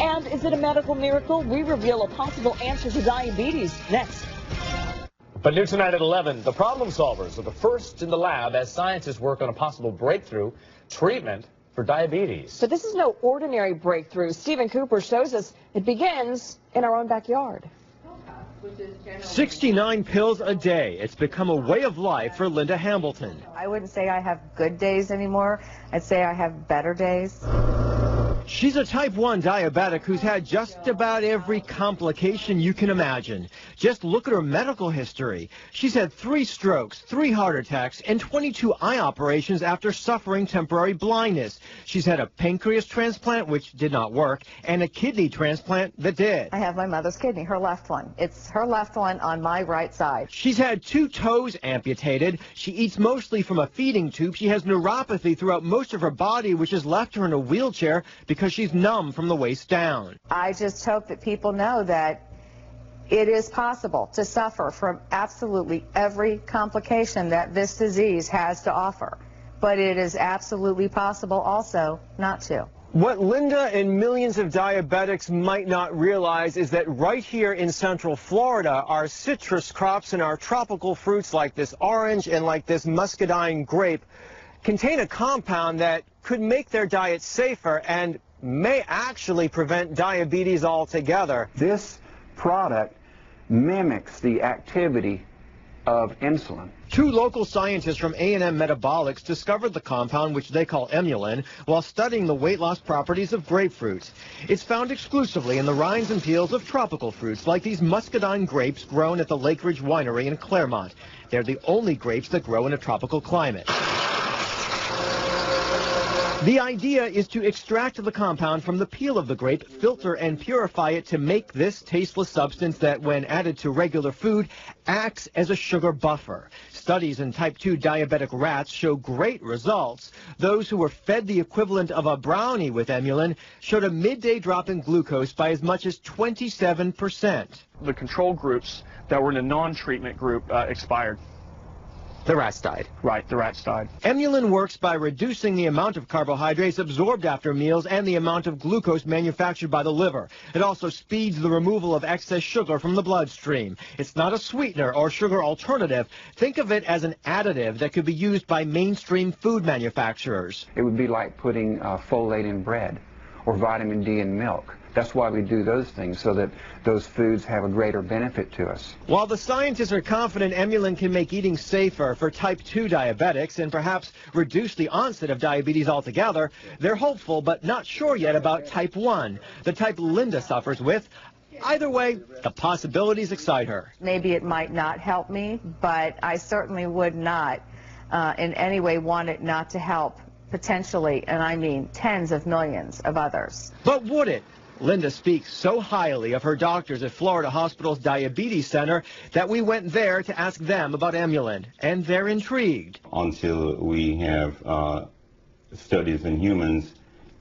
And is it a medical miracle? We reveal a possible answer to diabetes next. But new tonight at 11, the problem solvers are the first in the lab as scientists work on a possible breakthrough treatment for diabetes. But this is no ordinary breakthrough. Stephen Cooper shows us it begins in our own backyard. 69 pills a day. It's become a way of life for Linda Hambleton. I wouldn't say I have good days anymore. I'd say I have better days. She's a type 1 diabetic who's had just about every complication you can imagine. Just look at her medical history. She's had 3 strokes, 3 heart attacks, and 22 eye operations after suffering temporary blindness. She's had a pancreas transplant, which did not work, and a kidney transplant that did. I have my mother's kidney, her left one. It's her left one on my right side. She's had 2 toes amputated. She eats mostly from a feeding tube. She has neuropathy throughout most of her body, which has left her in a wheelchair because she's numb from the waist down. I just hope that people know that it is possible to suffer from absolutely every complication that this disease has to offer. But it is absolutely possible also not to. What Linda and millions of diabetics might not realize is that right here in Central Florida, our citrus crops and our tropical fruits like this orange and like this muscadine grape contain a compound that could make their diet safer and may actually prevent diabetes altogether. This product mimics the activity of insulin. 2 local scientists from A&M Metabolics discovered the compound, which they call Emulin, while studying the weight loss properties of grapefruits. It's found exclusively in the rinds and peels of tropical fruits, like these muscadine grapes grown at the Lake Ridge Winery in Claremont. They're the only grapes that grow in a tropical climate. The idea is to extract the compound from the peel of the grape, filter and purify it to make this tasteless substance that, when added to regular food, acts as a sugar buffer. Studies in type 2 diabetic rats show great results. Those who were fed the equivalent of a brownie with Emulin showed a midday drop in glucose by as much as 27%. The control groups that were in a non-treatment group expired. The rats died. Right, the rats died. Emulin works by reducing the amount of carbohydrates absorbed after meals and the amount of glucose manufactured by the liver. It also speeds the removal of excess sugar from the bloodstream. It's not a sweetener or sugar alternative. Think of it as an additive that could be used by mainstream food manufacturers. It would be like putting folate in bread or vitamin D in milk. That's why we do those things, so that those foods have a greater benefit to us. While the scientists are confident Emulin can make eating safer for type 2 diabetics and perhaps reduce the onset of diabetes altogether, they're hopeful but not sure yet about type 1, the type Linda suffers with. Either way, the possibilities excite her. Maybe it might not help me, but I certainly would not in any way want it not to help potentially, and I mean tens of millions of others. But would it? Linda speaks so highly of her doctors at Florida Hospital's Diabetes Center that we went there to ask them about Emulin, and they're intrigued. Until we have studies in humans,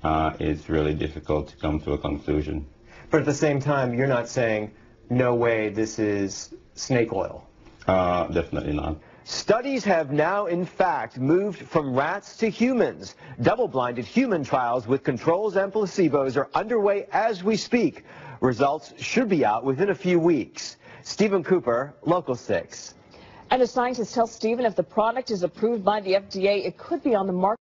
it's really difficult to come to a conclusion. But at the same time, you're not saying, no way, this is snake oil. Definitely not. Studies have now, in fact, moved from rats to humans. Double-blinded human trials with controls and placebos are underway as we speak. Results should be out within a few weeks. Stephen Cooper, Local 6. And the scientists tell Stephen if the product is approved by the FDA, it could be on the market.